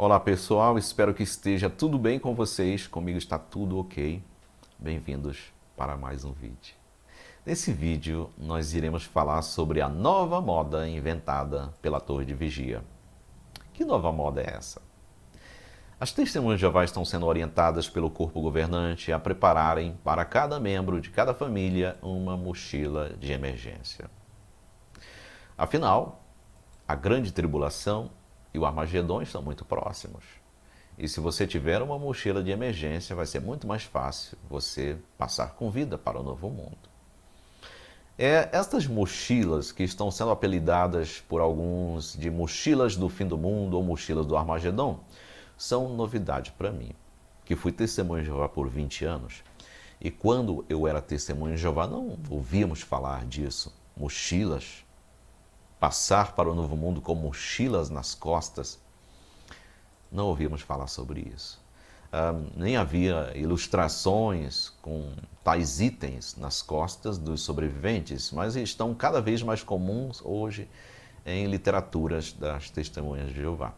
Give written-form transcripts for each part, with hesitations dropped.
Olá pessoal, espero que esteja tudo bem com vocês. Comigo está tudo ok. Bem-vindos para mais um vídeo. Nesse vídeo nós iremos falar sobre a nova moda inventada pela Torre de Vigia. Que nova moda é essa? As testemunhas de Jeová estão sendo orientadas pelo corpo governante a prepararem para cada membro de cada família uma mochila de emergência. Afinal, a grande tribulação e o Armagedon estão muito próximos. E se você tiver uma mochila de emergência, vai ser muito mais fácil você passar com vida para o novo mundo. Estas mochilas que estão sendo apelidadas por alguns de mochilas do fim do mundo ou mochilas do Armagedon, são novidade para mim, que fui testemunha de Jeová por 20 anos. E quando eu era testemunha de Jeová, não ouvíamos falar disso. Mochilas. Passar para o novo mundo com mochilas nas costas, não ouvíamos falar sobre isso. Nem havia ilustrações com tais itens nas costas dos sobreviventes, mas estão cada vez mais comuns hoje em literaturas das testemunhas de Jeová.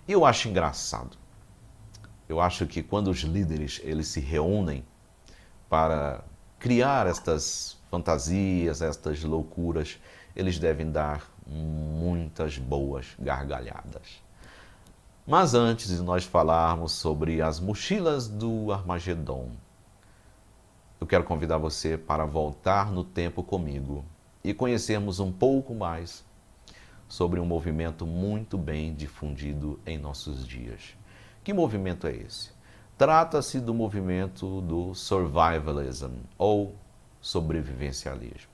E eu acho engraçado. Eu acho que quando os líderes eles se reúnem para criar estas fantasias, estas loucuras, eles devem dar muitas boas gargalhadas. Mas antes de nós falarmos sobre as mochilas do Armagedon, eu quero convidar você para voltar no tempo comigo e conhecermos um pouco mais sobre um movimento muito bem difundido em nossos dias. Que movimento é esse? Trata-se do movimento do survivalism, ou sobrevivencialismo.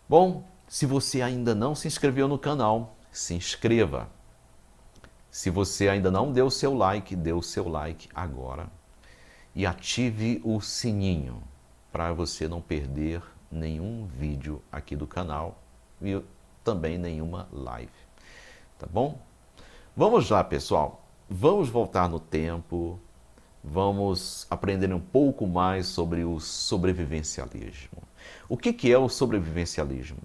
Bom, se você ainda não se inscreveu no canal, se inscreva. Se você ainda não deu o seu like, dê o seu like agora. E ative o sininho para você não perder nenhum vídeo aqui do canal e também nenhuma live. Tá bom? Vamos lá, pessoal. Vamos voltar no tempo. Vamos aprender um pouco mais sobre o sobrevivencialismo. O que é o sobrevivencialismo?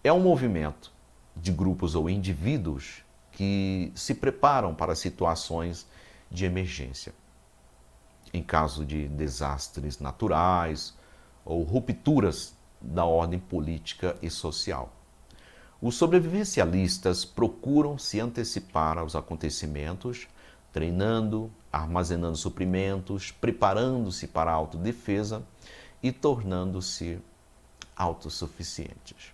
É um movimento de grupos ou indivíduos que se preparam para situações de emergência, em caso de desastres naturais ou rupturas da ordem política e social. Os sobrevivencialistas procuram se antecipar aos acontecimentos, treinando, armazenando suprimentos, preparando-se para a autodefesa e tornando-se autossuficientes.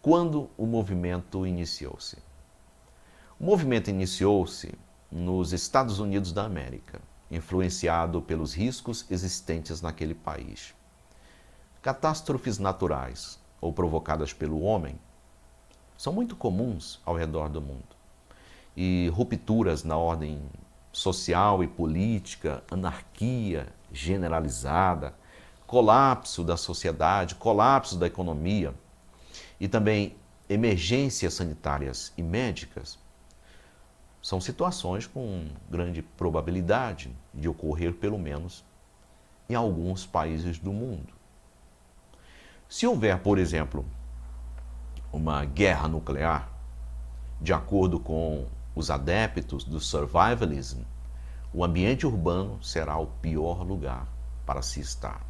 Quando o movimento iniciou-se? O movimento iniciou-se nos Estados Unidos da América, influenciado pelos riscos existentes naquele país. Catástrofes naturais ou provocadas pelo homem são muito comuns ao redor do mundo. E rupturas na ordem social e política, anarquia generalizada, colapso da sociedade, colapso da economia e também emergências sanitárias e médicas são situações com grande probabilidade de ocorrer, pelo menos, em alguns países do mundo. Se houver, por exemplo, uma guerra nuclear, de acordo com os adeptos do survivalism, o ambiente urbano será o pior lugar para se estar.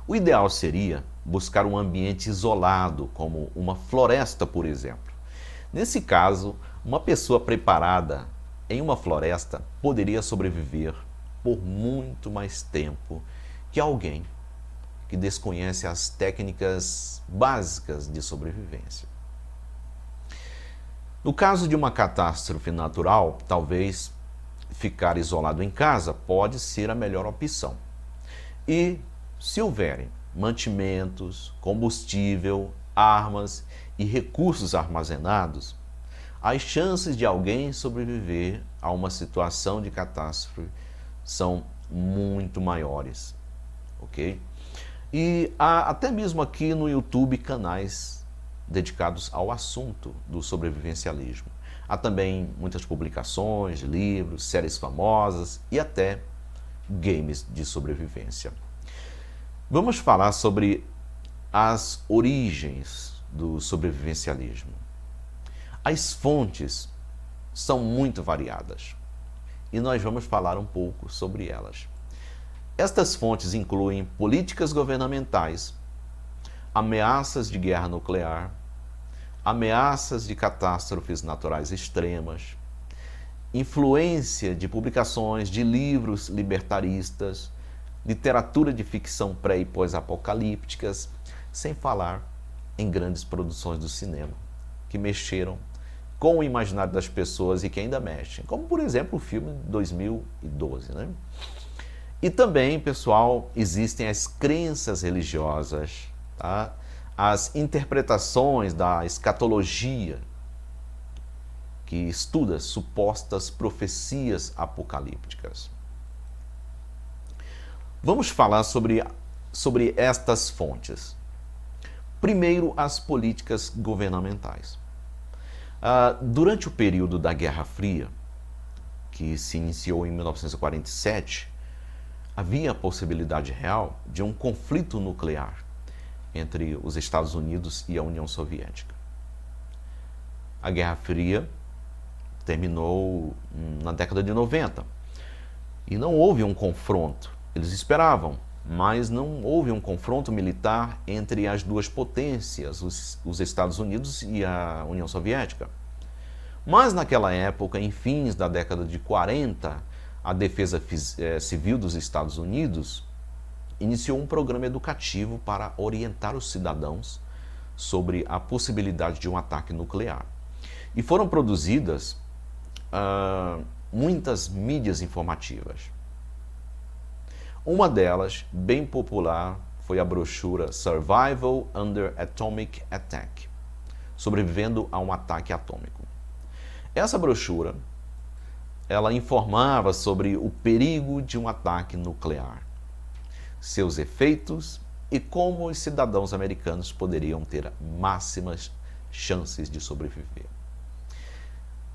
O ideal seria buscar um ambiente isolado, como uma floresta, por exemplo. Nesse caso, uma pessoa preparada em uma floresta poderia sobreviver por muito mais tempo que alguém que desconhece as técnicas básicas de sobrevivência. No caso de uma catástrofe natural, talvez ficar isolado em casa pode ser a melhor opção. E se houverem mantimentos, combustível, armas e recursos armazenados, as chances de alguém sobreviver a uma situação de catástrofe são muito maiores, ok? E há até mesmo aqui no YouTube canais dedicados ao assunto do sobrevivencialismo. Há também muitas publicações, livros, séries famosas e até games de sobrevivência. Vamos falar sobre as origens do sobrevivencialismo. As fontes são muito variadas e nós vamos falar um pouco sobre elas. Estas fontes incluem políticas governamentais, ameaças de guerra nuclear, ameaças de catástrofes naturais extremas, influência de publicações de livros libertaristas, literatura de ficção pré- e pós-apocalípticas, sem falar em grandes produções do cinema, que mexeram com o imaginário das pessoas e que ainda mexem, como por exemplo o filme 2012, né? E também, pessoal, existem as crenças religiosas, tá? As interpretações da escatologia, que estuda supostas profecias apocalípticas. Vamos falar sobre estas fontes. Primeiro, as políticas governamentais. Durante o período da Guerra Fria, que se iniciou em 1947, havia a possibilidade real de um conflito nuclear entre os Estados Unidos e a União Soviética. A Guerra Fria terminou na década de 90 e não houve um confronto. Eles esperavam, mas não houve um confronto militar entre as duas potências, os Estados Unidos e a União Soviética. Mas naquela época, em fins da década de 40, a Defesa Civil dos Estados Unidos iniciou um programa educativo para orientar os cidadãos sobre a possibilidade de um ataque nuclear. E foram produzidas muitas mídias informativas. Uma delas, bem popular, foi a brochura Survival Under Atomic Attack, sobrevivendo a um ataque atômico. Essa brochura, ela informava sobre o perigo de um ataque nuclear, seus efeitos e como os cidadãos americanos poderiam ter máximas chances de sobreviver.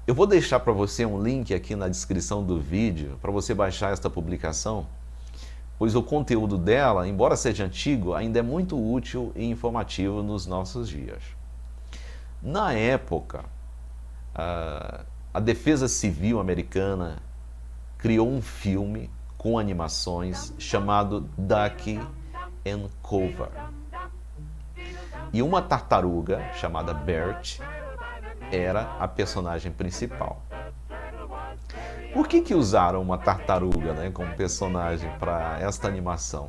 Eu vou deixar para você um link aqui na descrição do vídeo para você baixar esta publicação, pois o conteúdo dela, embora seja antigo, ainda é muito útil e informativo nos nossos dias. Na época, a Defesa Civil americana criou um filme com animações chamado Duck and Cover. E uma tartaruga chamada Bert era a personagem principal. Por que usaram uma tartaruga, né, como personagem para esta animação?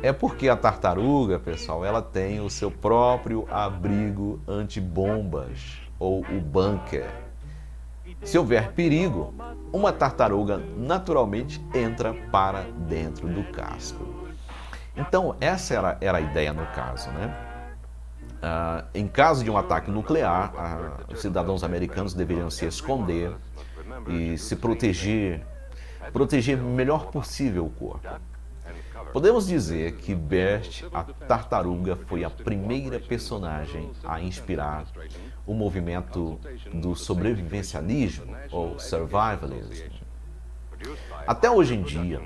É porque a tartaruga, pessoal, ela tem o seu próprio abrigo antibombas, ou o bunker. Se houver perigo, uma tartaruga naturalmente entra para dentro do casco. Então, essa era a ideia no caso, né? Em caso de um ataque nuclear, os cidadãos americanos deveriam se esconder e se proteger o melhor possível o corpo. Podemos dizer que Bert, a tartaruga, foi a primeira personagem a inspirar o movimento do sobrevivencialismo ou survivalism. Até hoje em dia,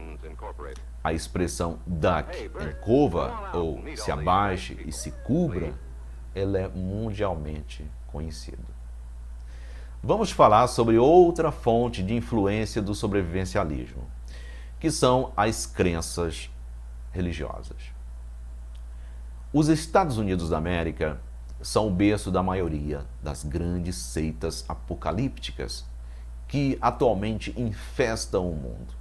a expressão duck and cover, ou se abaixe e se cubra, ela é mundialmente conhecida. Vamos falar sobre outra fonte de influência do sobrevivencialismo, que são as crenças religiosas. Os Estados Unidos da América são o berço da maioria das grandes seitas apocalípticas que atualmente infestam o mundo.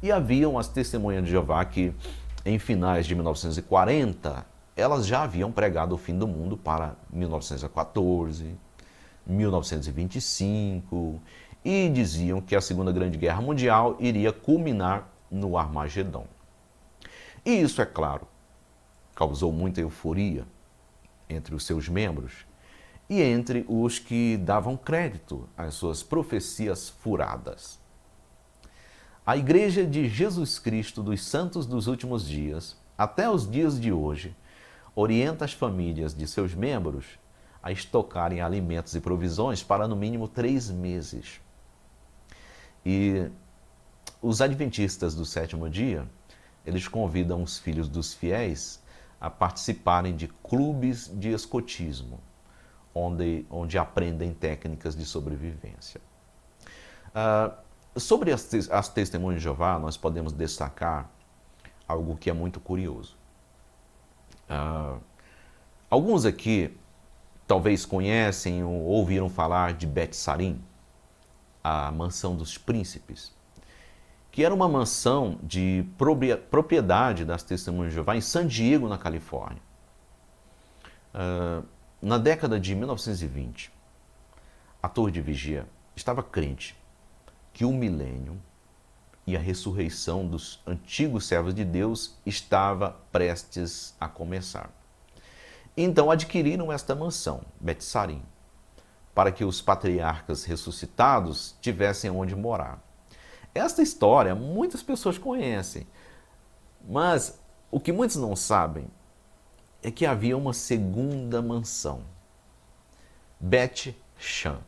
E haviam as testemunhas de Jeová que, em finais de 1940, elas já haviam pregado o fim do mundo para 1914, 1925 e diziam que a Segunda Grande Guerra Mundial iria culminar no Armagedon. E isso, é claro, causou muita euforia entre os seus membros e entre os que davam crédito às suas profecias furadas. A Igreja de Jesus Cristo dos Santos dos Últimos Dias, até os dias de hoje, orienta as famílias de seus membros a estocarem alimentos e provisões para no mínimo 3 meses. E os adventistas do sétimo dia, eles convidam os filhos dos fiéis a participarem de clubes de escotismo, onde aprendem técnicas de sobrevivência. Sobre as testemunhas de Jeová, nós podemos destacar algo que é muito curioso. Alguns aqui talvez conhecem ou ouviram falar de Bet Sarim, a mansão dos príncipes, que era uma mansão de propriedade das testemunhas de Jeová em San Diego, na Califórnia. Na década de 1920, a Torre de Vigia estava crente que o milênio e a ressurreição dos antigos servos de Deus estava prestes a começar. Então adquiriram esta mansão, Bet Sarim, para que os patriarcas ressuscitados tivessem onde morar. Esta história muitas pessoas conhecem, mas o que muitos não sabem é que havia uma segunda mansão, Bet Shan.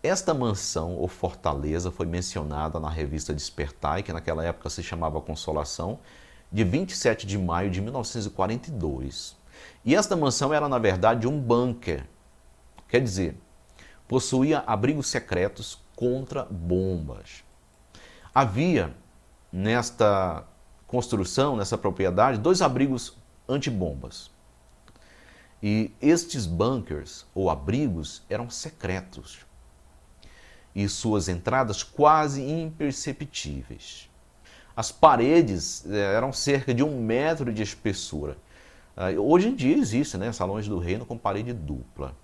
Esta mansão ou fortaleza foi mencionada na revista Despertai, que naquela época se chamava Consolação, de 27 de maio de 1942. E esta mansão era, na verdade, um bunker. Quer dizer, possuía abrigos secretos contra bombas. Havia nesta construção, nessa propriedade, 2 abrigos antibombas. E estes bunkers ou abrigos eram secretos e suas entradas quase imperceptíveis. As paredes eram cerca de 1 metro de espessura. Hoje em dia existe, né, salões do reino com parede dupla.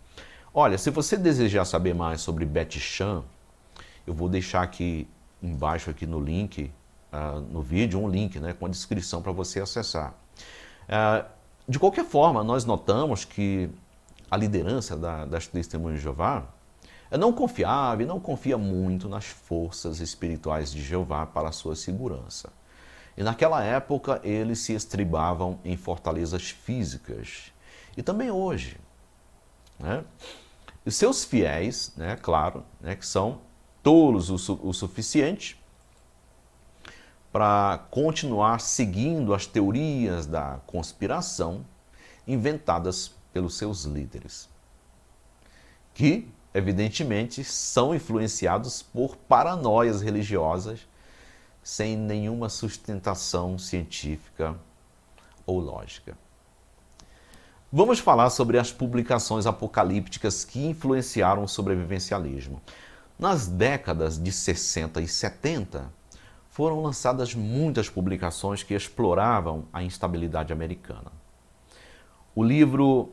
Olha, se você desejar saber mais sobre Bet Shan, eu vou deixar aqui embaixo aqui no link, no vídeo, um link, né, com a descrição para você acessar. De qualquer forma, nós notamos que a liderança das Testemunhas de Jeová não confiava e não confia muito nas forças espirituais de Jeová para a sua segurança. E naquela época eles se estribavam em fortalezas físicas. E também hoje, né? E seus fiéis, né, claro, né, que são tolos o suficiente para continuar seguindo as teorias da conspiração inventadas pelos seus líderes, que evidentemente são influenciados por paranoias religiosas sem nenhuma sustentação científica ou lógica. Vamos falar sobre as publicações apocalípticas que influenciaram o sobrevivencialismo. Nas décadas de 60 e 70, foram lançadas muitas publicações que exploravam a instabilidade americana. O livro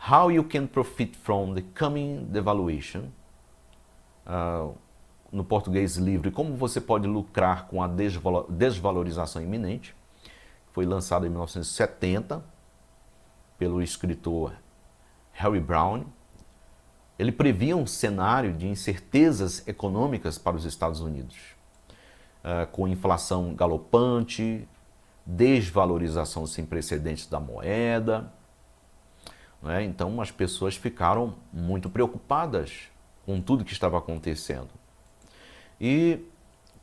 How You Can Profit from the Coming Devaluation, no português livre, Como Você Pode Lucrar com a Desvalorização Iminente, foi lançado em 1970 pelo escritor Harry Browne. Ele previa um cenário de incertezas econômicas para os Estados Unidos, com inflação galopante, desvalorização sem precedentes da moeda. Né? Então as pessoas ficaram muito preocupadas com tudo que estava acontecendo. E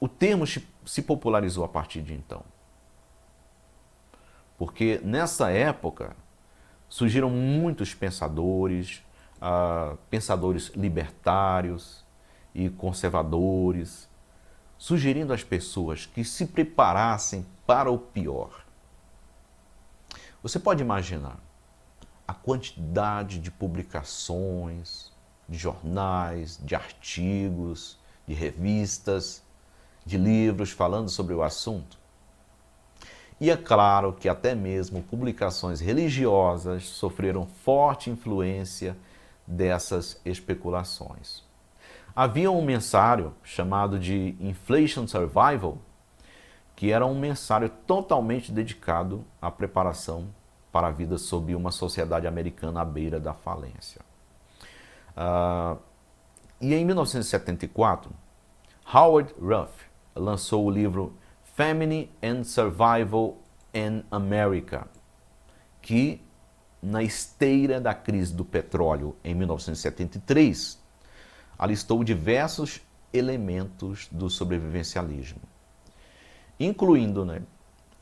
o termo se popularizou a partir de então. Porque nessa época surgiram muitos pensadores, pensadores libertários e conservadores, sugerindo às pessoas que se preparassem para o pior. Você pode imaginar a quantidade de publicações, de jornais, de artigos, de revistas, de livros falando sobre o assunto? E é claro que até mesmo publicações religiosas sofreram forte influência dessas especulações. Havia um mensário chamado de Inflation Survival, que era um mensário totalmente dedicado à preparação para a vida sob uma sociedade americana à beira da falência. E em 1974, Howard Ruff lançou o livro Famine and Survival in America, que, na esteira da crise do petróleo em 1973, alistou diversos elementos do sobrevivencialismo, incluindo, né,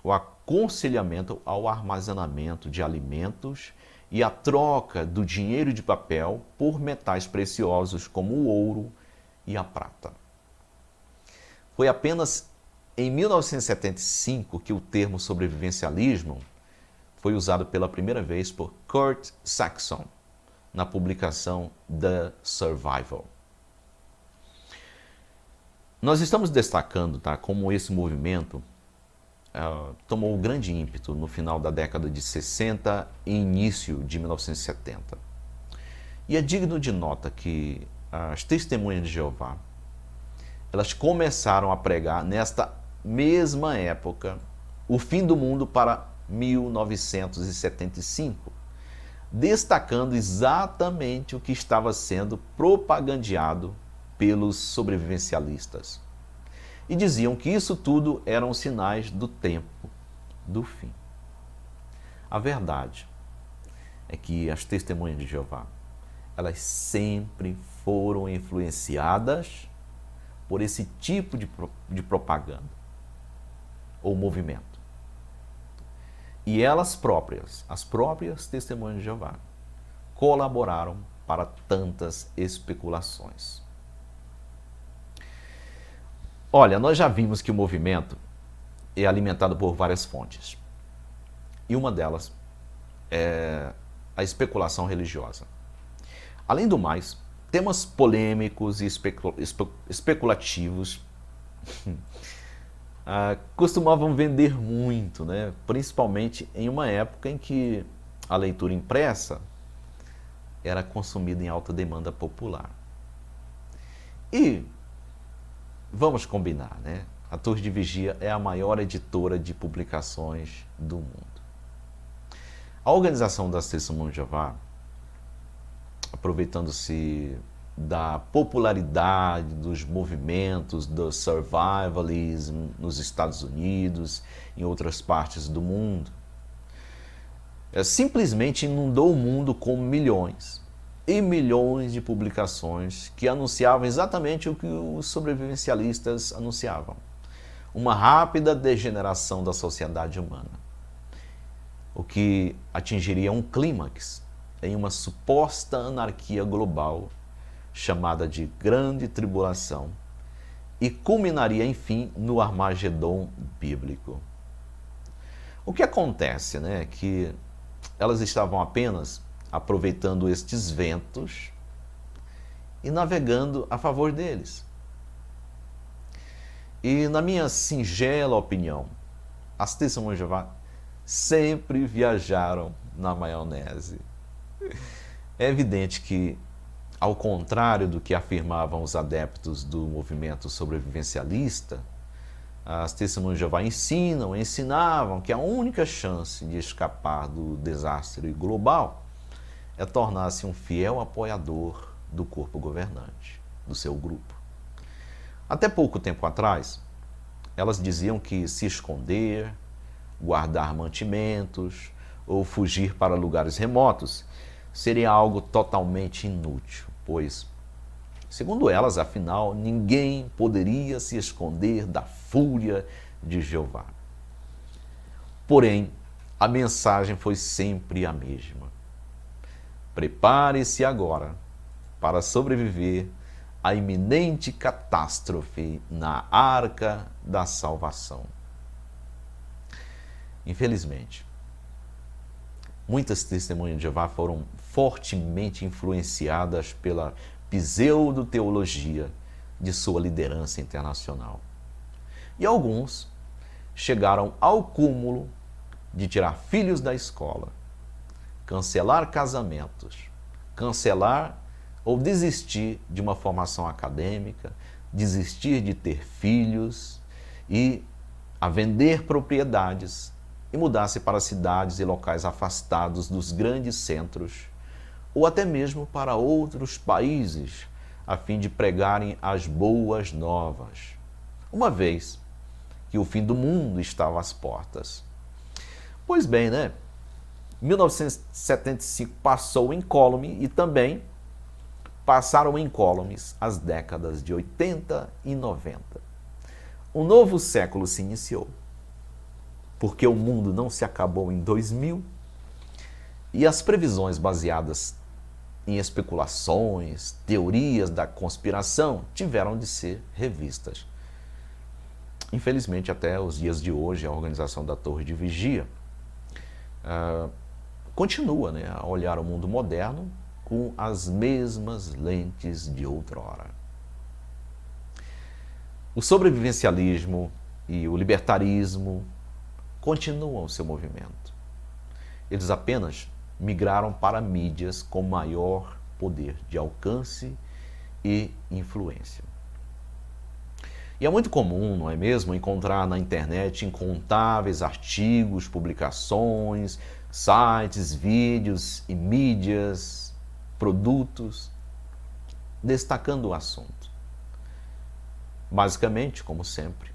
o aconselhamento ao armazenamento de alimentos e a troca do dinheiro de papel por metais preciosos como o ouro e a prata. Foi apenas em 1975 que o termo sobrevivencialismo foi usado pela primeira vez por Kurt Saxon na publicação The Survival. Nós estamos destacando, como esse movimento tomou um grande ímpeto no final da década de 60 e início de 1970. E é digno de nota que as testemunhas de Jeová, elas começaram a pregar nesta mesma época o fim do mundo para 1975, destacando exatamente o que estava sendo propagandeado pelos sobrevivencialistas. E diziam que isso tudo eram sinais do tempo do fim. A verdade é que as testemunhas de Jeová, elas sempre foram influenciadas por esse tipo de propaganda ou movimento. E elas próprias, as próprias testemunhas de Jeová, colaboraram para tantas especulações. Olha, nós já vimos que o movimento é alimentado por várias fontes. E uma delas é a especulação religiosa. Além do mais, temas polêmicos e especulativos costumavam vender muito, né? Principalmente em uma época em que a leitura impressa era consumida em alta demanda popular. E vamos combinar, né? A Torre de Vigia é a maior editora de publicações do mundo. A Organização das Testemunhas de Jeová, aproveitando-se da popularidade dos movimentos do survivalism nos Estados Unidos e em outras partes do mundo, simplesmente inundou o mundo com milhões e milhões de publicações que anunciavam exatamente o que os sobrevivencialistas anunciavam: uma rápida degeneração da sociedade humana, o que atingiria um clímax em uma suposta anarquia global chamada de Grande Tribulação e culminaria, enfim, no Armagedon bíblico. O que acontece, né, é que elas estavam apenas aproveitando estes ventos e navegando a favor deles. E, na minha singela opinião, as testemunhas de Jeová sempre viajaram na maionese. É evidente que, ao contrário do que afirmavam os adeptos do movimento sobrevivencialista, as testemunhas de Jeová ensinavam que a única chance de escapar do desastre global é tornar-se um fiel apoiador do corpo governante, do seu grupo. Até pouco tempo atrás, elas diziam que se esconder, guardar mantimentos ou fugir para lugares remotos seria algo totalmente inútil, pois, segundo elas, afinal, ninguém poderia se esconder da fúria de Jeová. Porém, a mensagem foi sempre a mesma: prepare-se agora para sobreviver à iminente catástrofe na Arca da Salvação. Infelizmente, muitas testemunhas de Jeová foram fortemente influenciadas pela pseudo-teologia de sua liderança internacional. E alguns chegaram ao cúmulo de tirar filhos da escola, cancelar casamentos, cancelar ou desistir de uma formação acadêmica, desistir de ter filhos e a vender propriedades e mudar-se para cidades e locais afastados dos grandes centros ou até mesmo para outros países a fim de pregarem as boas novas, uma vez que o fim do mundo estava às portas. Pois bem, né? 1975 passou incólume e também passaram incólumes as décadas de 80 e 90. Um novo século se iniciou, porque o mundo não se acabou em 2000 E as previsões baseadas em especulações, teorias da conspiração tiveram de ser revistas. Infelizmente, até os dias de hoje, a organização da Torre de Vigia continua, né, a olhar o mundo moderno com as mesmas lentes de outrora. O sobrevivencialismo e o libertarismo continuam o seu movimento. Eles apenas migraram para mídias com maior poder de alcance e influência. E é muito comum, não é mesmo, encontrar na internet incontáveis artigos, publicações, sites, vídeos e mídias, produtos, destacando o assunto. Basicamente, como sempre,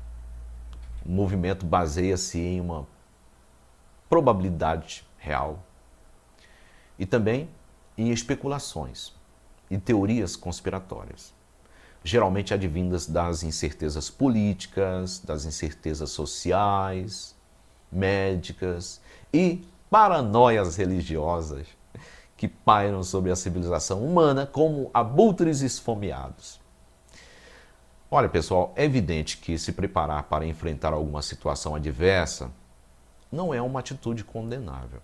o movimento baseia-se em uma probabilidade real e também em especulações e teorias conspiratórias, geralmente advindas das incertezas políticas, das incertezas sociais, médicas e paranoias religiosas que pairam sobre a civilização humana como abutres esfomeados. Olha, pessoal, é evidente que se preparar para enfrentar alguma situação adversa não é uma atitude condenável.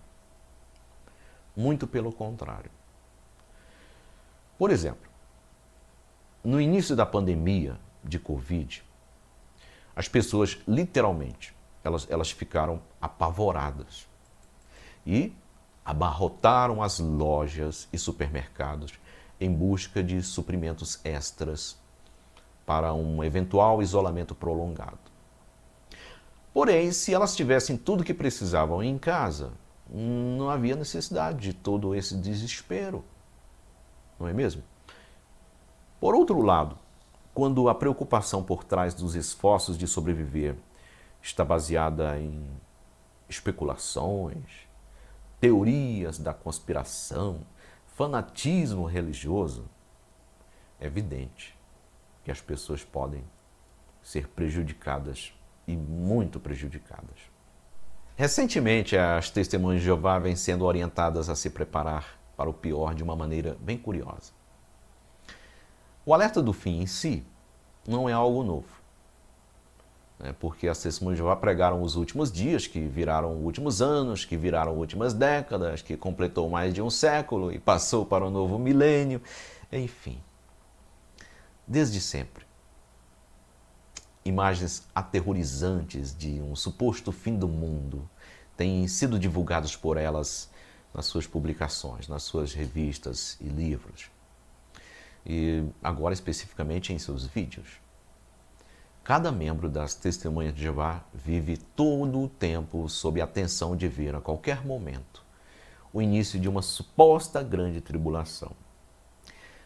Muito pelo contrário. Por exemplo, no início da pandemia de Covid, as pessoas literalmente, elas ficaram apavoradas e abarrotaram as lojas e supermercados em busca de suprimentos extras para um eventual isolamento prolongado. Porém, se elas tivessem tudo o que precisavam em casa, não havia necessidade de todo esse desespero, não é mesmo? Por outro lado, quando a preocupação por trás dos esforços de sobreviver está baseada em especulações, teorias da conspiração, fanatismo religioso, é evidente que as pessoas podem ser prejudicadas e muito prejudicadas. Recentemente, as testemunhas de Jeová vêm sendo orientadas a se preparar para o pior de uma maneira bem curiosa. O alerta do fim em si não é algo novo, né? Porque as testemunhas de Jeová pregaram os últimos dias, que viraram últimos anos, que viraram últimas décadas, que completou mais de um século e passou para o novo milênio, enfim. Desde sempre, imagens aterrorizantes de um suposto fim do mundo têm sido divulgadas por elas nas suas publicações, nas suas revistas e livros. E agora especificamente em seus vídeos. Cada membro das Testemunhas de Jeová vive todo o tempo sob a tensão de ver a qualquer momento o início de uma suposta grande tribulação.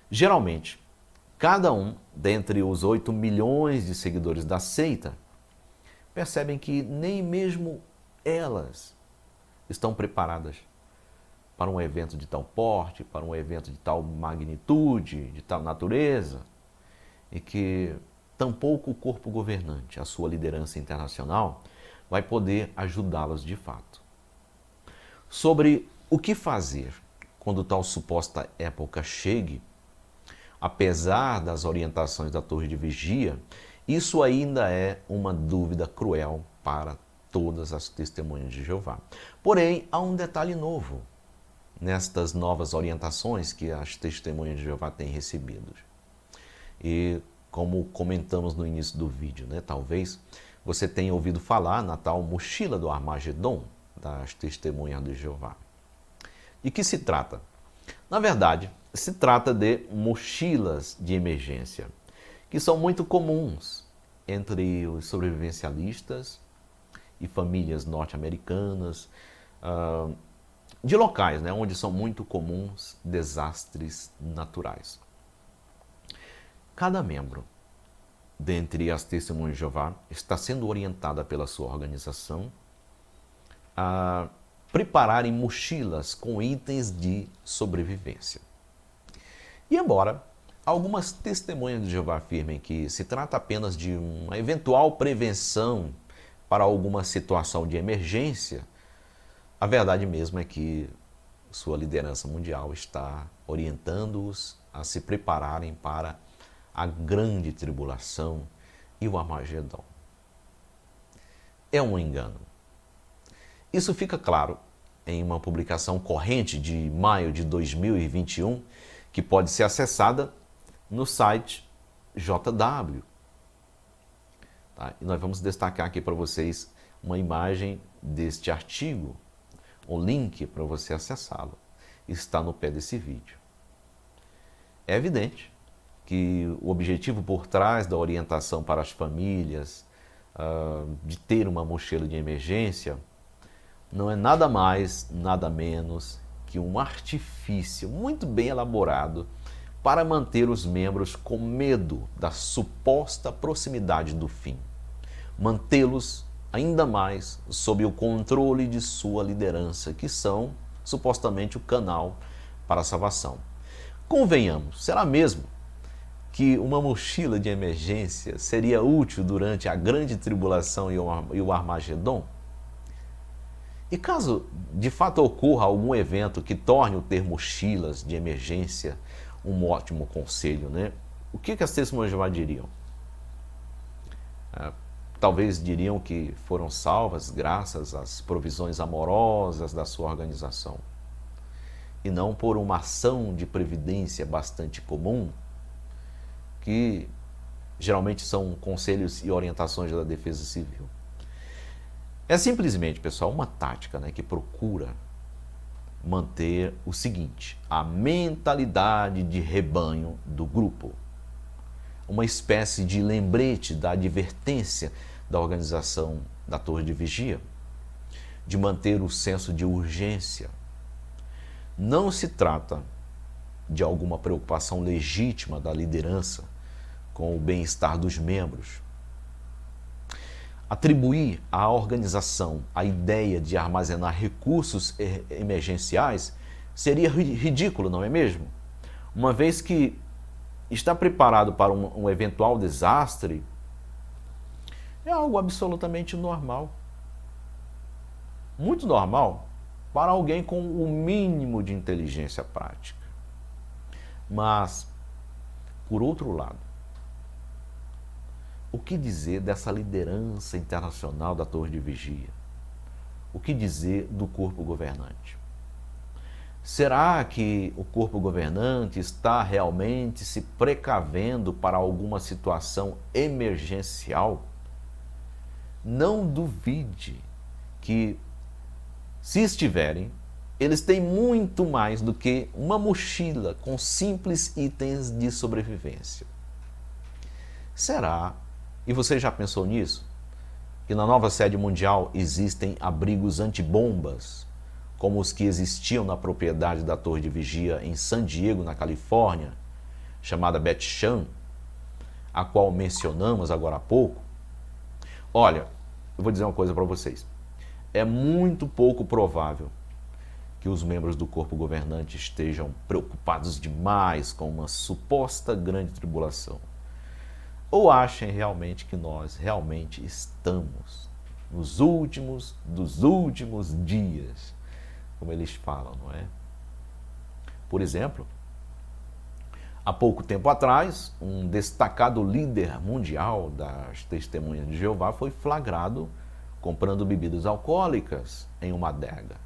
Geralmente, cada um dentre os 8 milhões de seguidores da seita percebem que nem mesmo elas estão preparadas para um evento de tal porte, para um evento de tal magnitude, de tal natureza, e que tampouco o corpo governante, a sua liderança internacional, vai poder ajudá-los de fato. Sobre o que fazer quando tal suposta época chegue, apesar das orientações da Torre de Vigia, isso ainda é uma dúvida cruel para todas as testemunhas de Jeová. Porém, há um detalhe novo nestas novas orientações que as testemunhas de Jeová têm recebido. E como comentamos no início do vídeo, né, talvez você tenha ouvido falar na tal mochila do Armagedon das testemunhas de Jeová. De que se trata? Na verdade, se trata de mochilas de emergência, que são muito comuns entre os sobrevivencialistas e famílias norte-americanas, de locais, né, onde são muito comuns desastres naturais. Cada membro dentre as testemunhas de Jeová está sendo orientada pela sua organização a prepararem mochilas com itens de sobrevivência. E embora algumas testemunhas de Jeová afirmem que se trata apenas de uma eventual prevenção para alguma situação de emergência, a verdade mesmo é que sua liderança mundial está orientando-os a se prepararem para a grande tribulação e o Armagedon. É um engano. Isso fica claro em uma publicação corrente de maio de 2021, que pode ser acessada no site JW. Tá? E nós vamos destacar aqui para vocês uma imagem deste artigo, o link para você acessá-lo. Está no pé desse vídeo. É evidente que o objetivo por trás da orientação para as famílias de ter uma mochila de emergência não é nada mais, nada menos que um artifício muito bem elaborado para manter os membros com medo da suposta proximidade do fim, mantê-los ainda mais sob o controle de sua liderança, que são supostamente o canal para a salvação. Convenhamos, será mesmo que uma mochila de emergência seria útil durante a grande tribulação e o Armagedon? E caso de fato ocorra algum evento que torne o ter mochilas de emergência um ótimo conselho, né? O que as testemunhas de Jeová diriam? Talvez diriam que foram salvas graças às provisões amorosas da sua organização, e não por uma ação de previdência bastante comum, que geralmente são conselhos e orientações da Defesa Civil. É simplesmente, pessoal, uma tática, né, que procura manter o seguinte: a mentalidade de rebanho do grupo. Uma espécie de lembrete da advertência da organização da Torre de Vigia, de manter o senso de urgência. Não se trata de alguma preocupação legítima da liderança com o bem-estar dos membros. Atribuir à organização a ideia de armazenar recursos emergenciais seria ridículo, não é mesmo? Uma vez que está preparado para um eventual desastre, é algo absolutamente normal. Muito normal para alguém com o mínimo de inteligência prática. Mas, por outro lado, o que dizer dessa liderança internacional da Torre de Vigia? O que dizer do corpo governante? Será que o corpo governante está realmente se precavendo para alguma situação emergencial? Não duvide que, se estiverem, eles têm muito mais do que uma mochila com simples itens de sobrevivência. Será, e você já pensou nisso, que na nova sede mundial existem abrigos antibombas, como os que existiam na propriedade da Torre de Vigia em San Diego, na Califórnia, chamada Beth Chan, a qual mencionamos agora há pouco? Olha, eu vou dizer uma coisa para vocês. É muito pouco provável que os membros do corpo governante estejam preocupados demais com uma suposta grande tribulação. Ou achem realmente que nós realmente estamos nos últimos dos últimos dias, como eles falam, não é? Por exemplo, há pouco tempo atrás, um destacado líder mundial das Testemunhas de Jeová foi flagrado comprando bebidas alcoólicas em uma adega,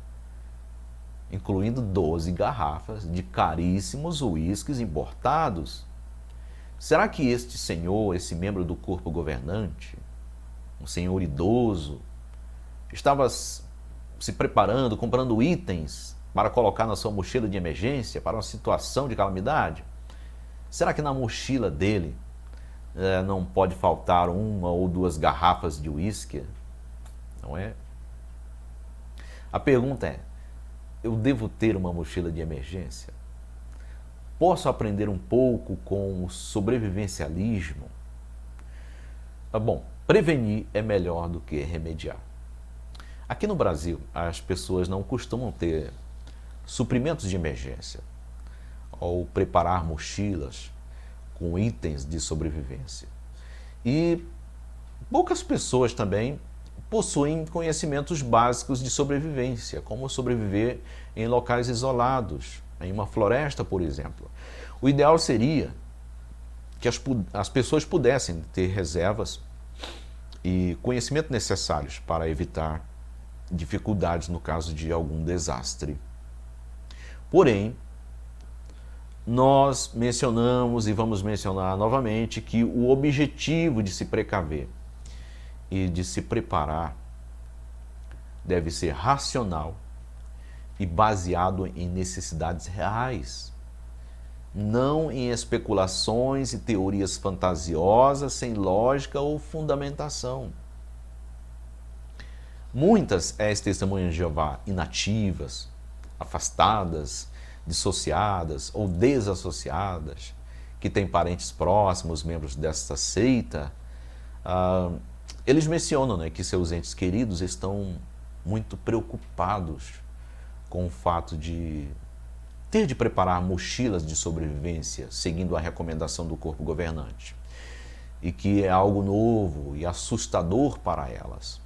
incluindo 12 garrafas de caríssimos uísques importados. Será que este senhor, esse membro do corpo governante, um senhor idoso, estava se preparando, comprando itens para colocar na sua mochila de emergência para uma situação de calamidade? Será que na mochila dele não pode faltar uma ou duas garrafas de uísque? Não é? A pergunta é: eu devo ter uma mochila de emergência? Posso aprender um pouco com o sobrevivencialismo? Bom, prevenir é melhor do que remediar. Aqui no Brasil, as pessoas não costumam ter suprimentos de emergência ou preparar mochilas com itens de sobrevivência. E poucas pessoas também possuem conhecimentos básicos de sobrevivência, como sobreviver em locais isolados, em uma floresta, por exemplo. O ideal seria que as pessoas pudessem ter reservas e conhecimento necessários para evitar dificuldades no caso de algum desastre. Porém, nós mencionamos e vamos mencionar novamente que o objetivo de se precaver e de se preparar deve ser racional e baseado em necessidades reais, não em especulações e teorias fantasiosas sem lógica ou fundamentação. Muitas testemunhas de Jeová inativas, afastadas, dissociadas ou desassociadas, que têm parentes próximos, membros desta seita, eles mencionam, né, que seus entes queridos estão muito preocupados com o fato de ter de preparar mochilas de sobrevivência, seguindo a recomendação do corpo governante, e que é algo novo e assustador para elas.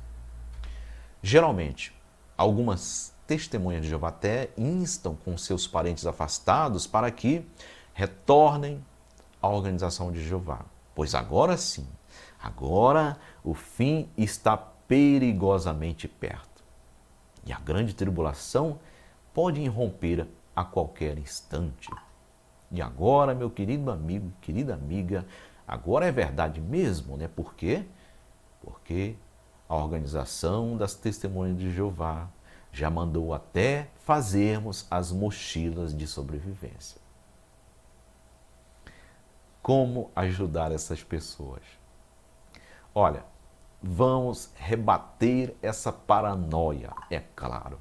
Geralmente, algumas testemunhas de Jeová até instam com seus parentes afastados para que retornem à organização de Jeová, pois agora sim, agora o fim está perigosamente perto. E a grande tribulação pode irromper a qualquer instante. E agora, meu querido amigo, querida amiga, agora é verdade mesmo, né? Por quê? Porque a organização das testemunhas de Jeová já mandou até fazermos as mochilas de sobrevivência. Como ajudar essas pessoas? Olha, vamos rebater essa paranoia, é claro.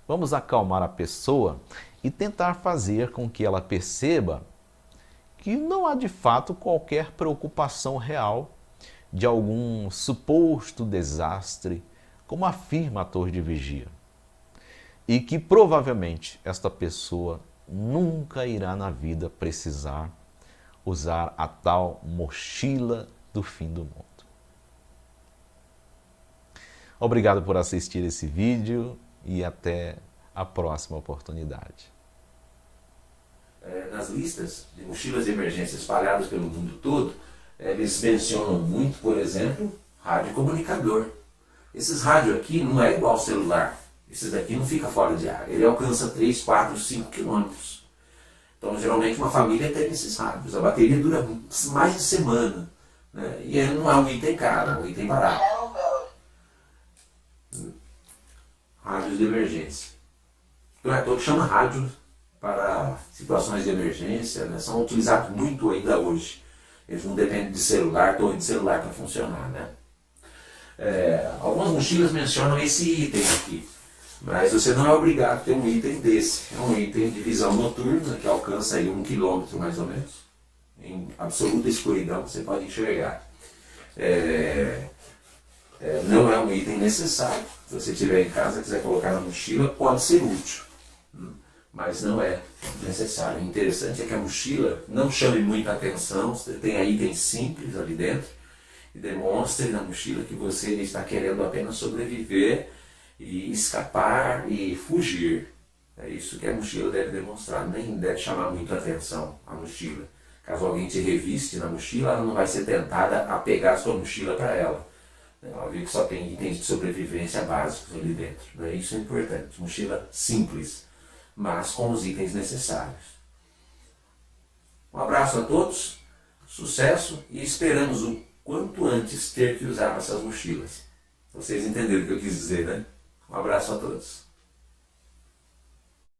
Vamos acalmar a pessoa e tentar fazer com que ela perceba que não há de fato qualquer preocupação real de algum suposto desastre, como afirma a torre de vigia, e que provavelmente esta pessoa nunca irá na vida precisar usar a tal mochila do fim do mundo. Obrigado por assistir esse vídeo e até a próxima oportunidade. Nas listas de mochilas de emergência espalhadas pelo mundo todo, eles mencionam muito, por exemplo, radiocomunicador. Esses rádios aqui não é igual ao celular. Esses daqui não fica fora de área. Ele alcança 3, 4, 5 quilômetros. Então, geralmente, uma família tem esses rádios. A bateria dura mais de semana. Né? E ele não é um item caro, é um item barato. Rádios de emergência. Então, é todo que chama rádio para situações de emergência, né? São utilizados muito ainda hoje. Eles não dependem de celular, torre de celular para funcionar, né? Algumas mochilas mencionam esse item aqui, mas você não é obrigado a ter um item desse. É um item de visão noturna que alcança aí 1 quilômetro mais ou menos. Em absoluta escuridão você pode enxergar. Não é um item necessário. Se você tiver em casa e quiser colocar na mochila, pode ser útil, mas não é necessário. O interessante é que a mochila não chame muita atenção, você tenha itens simples ali dentro e demonstre na mochila que você está querendo apenas sobreviver e escapar e fugir. É isso que a mochila deve demonstrar, nem deve chamar muita atenção a mochila. Caso alguém te reviste na mochila, ela não vai ser tentada a pegar a sua mochila para ela. Ela vê que só tem itens de sobrevivência básicos ali dentro. Isso é importante. Mochila simples, mas com os itens necessários. Um abraço a todos, sucesso e esperamos o quanto antes ter que usar essas mochilas. Vocês entenderam o que eu quis dizer, né? Um abraço a todos.